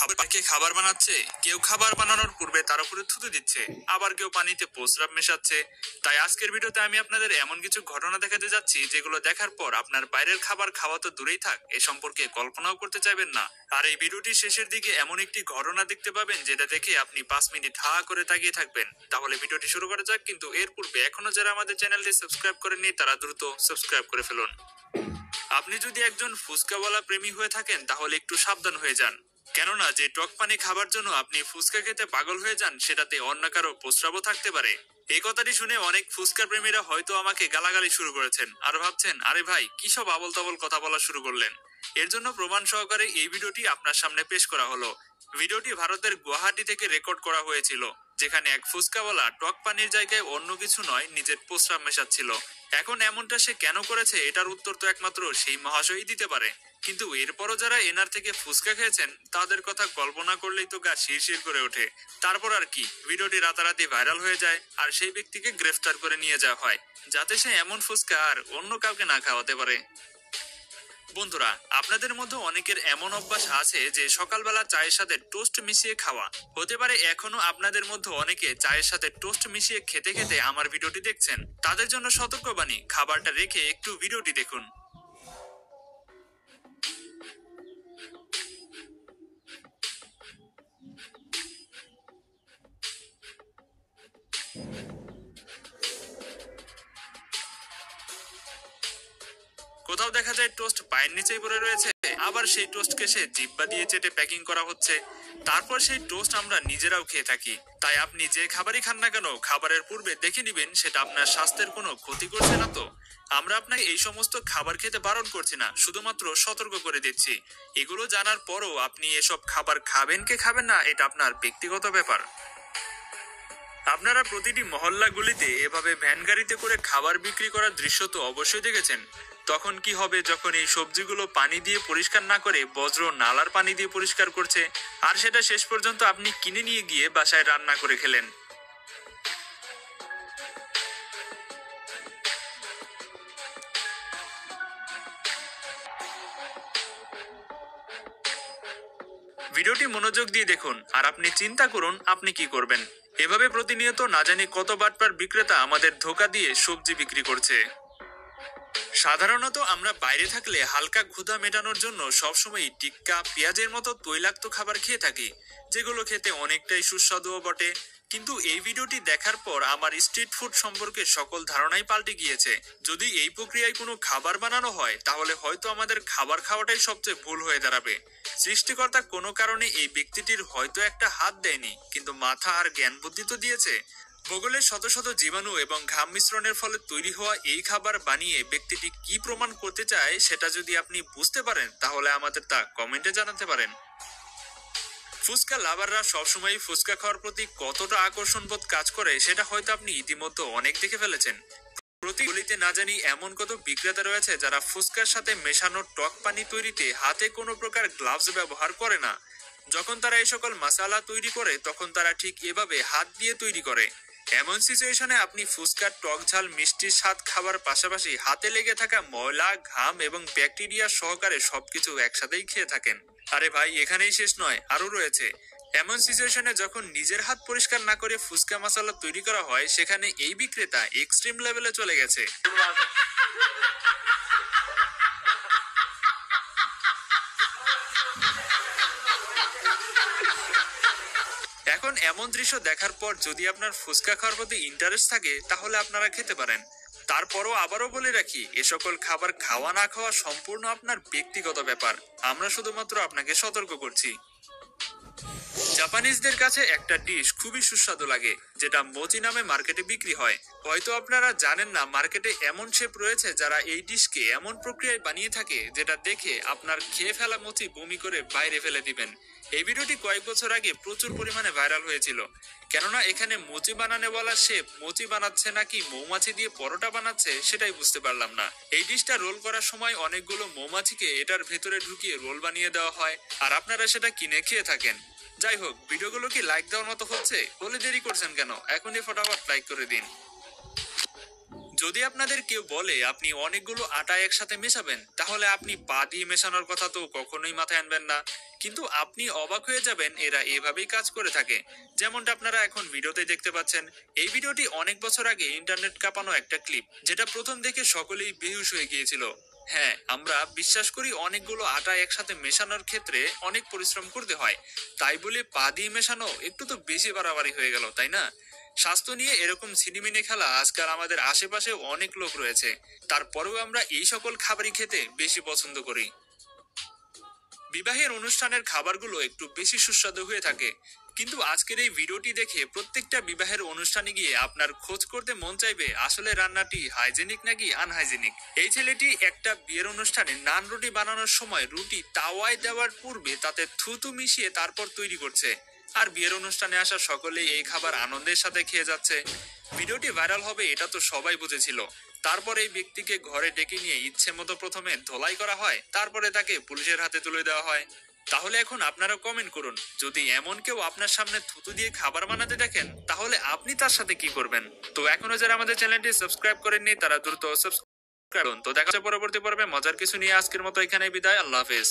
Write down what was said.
খাবার বানাচ্ছে, কেউ খাবার বানানোর পূর্বে তার উপরে থুতু দিচ্ছে, আবার কেউ পানিতে প্রস্রাব মেশাচ্ছে। তাই আজকের ভিডিওতে আমি আপনাদের এমন কিছু ঘটনা দেখাতে যাচ্ছি যেগুলো দেখার পর আপনার বাইরের খাবার খাওয়া তো দূরেই থাক, এ সম্পর্কে কল্পনাও করতে চাইবেন না। আর এই ভিডিওটি শেষের দিকে এমন একটি ঘটনা দেখতে পাবেন যেটা দেখে আপনি 5 মিনিট হা করে তাকিয়ে থাকবেন। তাহলে ভিডিওটি শুরু করা যাক, কিন্তু এর পূর্বে এখনো যারা আমাদের চ্যানেলটি সাবস্ক্রাইব করেননি তারা দ্রুত সাবস্ক্রাইব করে ফেলুন। আপনি যদি একজন ফুচকাওয়ালা প্রেমী হয়ে থাকেন তাহলে একটু সাবধান হয়ে যান, কেননা যে টক পানি খাবার জন্য আপনি ফুচকা খেতে পাগল হয়ে যান সেটাতে অন্য কারো প্রস্রাবও থাকতে পারে। এই কথাটি শুনে অনেক ফুচকা প্রেমীরা হয়তো আমাকে গালাগালি শুরু করেছেন আর ভাবছেন, আরে ভাই কি সব আবল তাবল কথা বলা শুরু করলেন। এর জন্য প্রমাণ সহকারে এই ভিডিওটি আপনার সামনে পেশ করা হলো। ভিডিওটি ভারতের গুয়াহাটি থেকে রেকর্ড করা হয়েছিল, যেখানে এক ফুচকাওয়ালা টক পানির জায়গায় অন্য কিছু নয় নিজের প্রস্রাব মেশাচ্ছিল। এখন এমনটা সে কেন করেছে এটার উত্তর তো একমাত্র সেই মহাশয়ই দিতে পারে। কিন্তু এরপরও যারা এনার থেকে ফুচকা খেয়েছেন তাদের কথা কল্পনা করলেই তো গা শিরশির করে ওঠে। তারপর আর কি, ভিডিওটি রাতারাতি ভাইরাল হয়ে যায় আর সেই ব্যক্তিকে গ্রেফতার করে নিয়ে যাওয়া হয়, যাতে সে এমন ফুচকা আর অন্য কাউকে না খাওয়াতে পারে। বন্ধুরা, আপনাদের মধ্যে অনেকের এমন অভ্যাস আছে যে সকালবেলা চায়ের সাথে টোস্ট মিশিয়ে খাওয়া। হতে পারে এখনো আপনাদের মধ্যে অনেকে চায়ের সাথে টোস্ট মিশিয়ে খেতে খেতে আমার ভিডিওটি দেখছেন। তাদের জন্য সতর্কবাণী, খাবারটা রেখে একটু ভিডিওটি দেখুন। কোথাও দেখা যায় টোস্ট পায়ের নিচেই পড়ে রয়েছে, আবার সেই টোস্টকে সে জিহ্বা দিয়ে চেটে প্যাকিং করা হচ্ছে, তারপর সেই টোস্ট আমরা নিজেরাও খেয়ে থাকি। তাই আপনি যে খাবারই খান না কেন খাবারের পূর্বে দেখে নিবেন সেটা আপনার স্বাস্থ্যের কোনো ক্ষতি করছে না তো। আমরা আপনাকে এই সমস্ত খাবার খেতে বারণ করছি না, শুধুমাত্র সতর্ক করে দিচ্ছি। এগুলো জানার পরও আপনি এসব খাবার খাবেন কি খাবেন না এটা আপনার ব্যক্তিগত ব্যাপার। আপনারা প্রতিটি মহল্লাগুলিতে এভাবে ভ্যান গাড়িতে করে খাবার বিক্রি করার দৃশ্য তো অবশ্যই দেখেছেন। তখন কি হবে যখন এই সবজিগুলো পানি দিয়ে পরিষ্কার না করে বজ্র নালার পানি দিয়ে পরিষ্কার করছে, আর সেটা শেষ পর্যন্ত আপনি কিনে নিয়ে গিয়ে বাসায় রান্না করে খেলেন। ভিডিওটি মনোযোগ দিয়ে দেখুন আর আপনি চিন্তা করুন আপনি কি করবেন। এভাবে প্রতিনিয়ত না জানি কত বাটপার বিক্রেতা আমাদের ধোঁকা দিয়ে সবজি বিক্রি করছে। সাধারণত আমরা বাইরে থাকলে হালকা ক্ষুধা মেটানোর জন্য সবসময় টিক্কা, পেঁয়াজের মতো তৈলাক্ত খাবার খেয়ে থাকি, যেগুলো খেতে অনেকটাই সুস্বাদুও বটে। কিন্তু এই ভিডিওটি দেখার পর আমার স্ট্রিট ফুড সম্পর্কে সকল ধারণাই পাল্টে গিয়েছে। যদি এই প্রক্রিয়ায় কোনো খাবার বানানো হয় তাহলে হয়তো আমাদের খাবার খাওয়াটাই সবচেয়ে ভুল হয়ে দাঁড়াবে। সৃষ্টিকর্তা কোনো কারণে এই ব্যক্তিটির হয়তো একটা হাত দেয়নি, কিন্তু মাথা আর জ্ঞান বুদ্ধি তো দিয়েছে। ভূগোলের শত শত জীবাণু এবং ঘাম মিশ্রণের ফলে তৈরি হওয়া এই খাবার বানিয়ে ব্যক্তিটি কি প্রমাণ করতে চায় সেটা যদি আপনি বুঝতে পারেন তাহলে আমাদের তা কমেন্টে জানাতে পারেন। ফুচকা লাভাররা সবসময় ফুচকা খাওয়ার প্রতি কতটা আকর্ষণ বোধ কাজ করে সেটা হয়তো আপনি ইতিমধ্যে অনেক দেখে ফেলেছেন। প্রতি গলিতে না জানি এমন কত বিক্রেতা রয়েছে যারা ফুচকার সাথে মেশানো টক পানি তৈরিতে হাতে কোনো প্রকার গ্লাভস ব্যবহার করে না। যখন তারা এই সকল মশলা তৈরি করে তখন তারা ঠিক এভাবে হাত দিয়ে তৈরি করে। এমন সিচুয়েশনে আপনি ফুচকার টক ঝাল মিষ্টির স্বাদ খাবার পাশাপাশি হাতে লেগে থাকা ময়লা, ঘাম এবং ব্যাকটেরিয়া সহকারে সবকিছু একসাথেই খেয়ে থাকেন। আরে ভাই, এখানেই শেষ নয়, আরো রয়েছে। এমন সিচুয়েশনে যখন নিজের হাত পরিষ্কার না করে ফুচকা মশলা তৈরি করা হয় সেখানে এই বিক্রেতা এক্সট্রিম লেভেলে চলে গেছে। এখন এমন দৃশ্য দেখার পর যদি আপনার ফুচকা খাওয়ার প্রতি ইন্টারেস্ট থাকে তাহলে আপনারা খেতে পারেন। তারপরও আবারও বলে রাখি, এ সকল খাবার খাওয়া না খাওয়া সম্পূর্ণ আপনার ব্যক্তিগত ব্যাপার। আমরা শুধুমাত্র আপনাকে সতর্ক করছি। জাপানিজদের কাছে একটা ডিশ খুবই সুস্বাদু লাগে, যেটা মোচি নামে মার্কেটে বিক্রি হয়। হয়তো আপনারা জানেন না মার্কেটে এমন শেফ রয়েছে যারা এই ডিশকে এমন প্রক্রিয়ায় বানিয়ে থাকে যেটা দেখে আপনার খেয়ে ফেলা মোচি বমি করে বাইরে ফেলে দিবেন। এই ভিডিওটি কয়েক বছর আগে প্রচুর পরিমাণে ভাইরাল হয়েছিল, কেননা এখানে মোচি বানানোওয়ালা শেফ মোচি বানাচ্ছে নাকি মৌমাছি দিয়ে পরোটা বানাচ্ছে সেটাই বুঝতে পারলাম না। এই ডিশটা রোল করার সময় অনেকগুলো মৌমাছিকে এটার ভেতরে ঢুকিয়ে রোল বানিয়ে দেওয়া হয় আর আপনারা সেটা কিনে খেয়ে থাকেন। যাই হোক, ভিডিওগুলো কি লাইক দেওয়ার মতো হচ্ছে? বলে দেরি করছেন কেন? এখনই ফটাফট লাইক করে দিন। যদি আপনাদের কেউ বলে আপনি অনেকগুলো আটা একসাথে মেশাবেন, তাহলে আপনি পা দিয়ে মেশানোর কথা তো কখনোই মাথায় আনবেন না। কিন্তু আপনি অবাক হয়ে যাবেন, এরা এভাবেই কাজ করে থাকে। যেমনটা আপনারা এখন ভিডিওতে দেখতে পাচ্ছেন। এই ভিডিওটি অনেক বছর আগে ইন্টারনেট কাঁপানো একটা ক্লিপ, যেটা প্রথম দেখে সকলেই বেহুশ হয়ে গিয়েছিল। হ্যাঁ, আমরা বিশ্বাস করি অনেকগুলো আটা একসাথে মেশানোর ক্ষেত্রে অনেক পরিশ্রম করতে হয়, তাই বলে পা দিয়ে মেশানো একটু তো বেশি বাড়াবাড়ি হয়ে গেল, তাই না? স্বাস্থ্য নিয়ে এরকম ছিনিমিনি খেলা আজকাল আমাদের আশেপাশে অনেক লোক রয়েছে, তারপরেও আমরা এই সকল খাবারই খেতে বেশি পছন্দ করি। বিবাহের অনুষ্ঠানের খাবারগুলো একটু বেশি সুস্বাদু হয়ে থাকে, কিন্তু আজকের এই ভিডিওটি দেখে প্রত্যেকটা বিবাহের অনুষ্ঠানে গিয়ে আপনার খোঁজ করতে মন চাইবে আসলে রান্নাটি হাইজেনিক নাকি আনহাইজেনিক। এই ছেলেটি একটা বিয়ের অনুষ্ঠানে নান রুটি বানানোর সময় রুটি তাওয়ায় দেওয়ার পূর্বে তাতে থুতু মিশিয়ে তারপর তৈরি করছে, আর বিয়ের অনুষ্ঠানে আসা সকলেই এই খাবার আনন্দের সাথে খেয়ে যাচ্ছে। ভিডিওটি ভাইরাল হবে এটা তো সবাই বুঝেছিল। তারপর এই ব্যক্তিকে ঘরে ডেকে নিয়ে ইচ্ছে মতো প্রথমে ধোলাই করা হয়, তারপরে তাকে পুলিশের হাতে তুলে দেওয়া হয়। তাহলে এখন আপনারা কমেন্ট করুন, যদি এমন কেউ আপনার সামনে থুতু দিয়ে খাবার বানাতে দেখেন, তাহলে আপনি তার সাথে কি করবেন? তো এখনো যারা আমাদের চ্যানেলটি সাবস্ক্রাইব করেননি তারা দ্রুত সাবস্ক্রাইব করুন। তো দেখা হচ্ছে পরবর্তী পর্বে মজার কিছু নিয়ে। আজকের মতো এখানে বিদায়, আল্লাহ হাফেজ।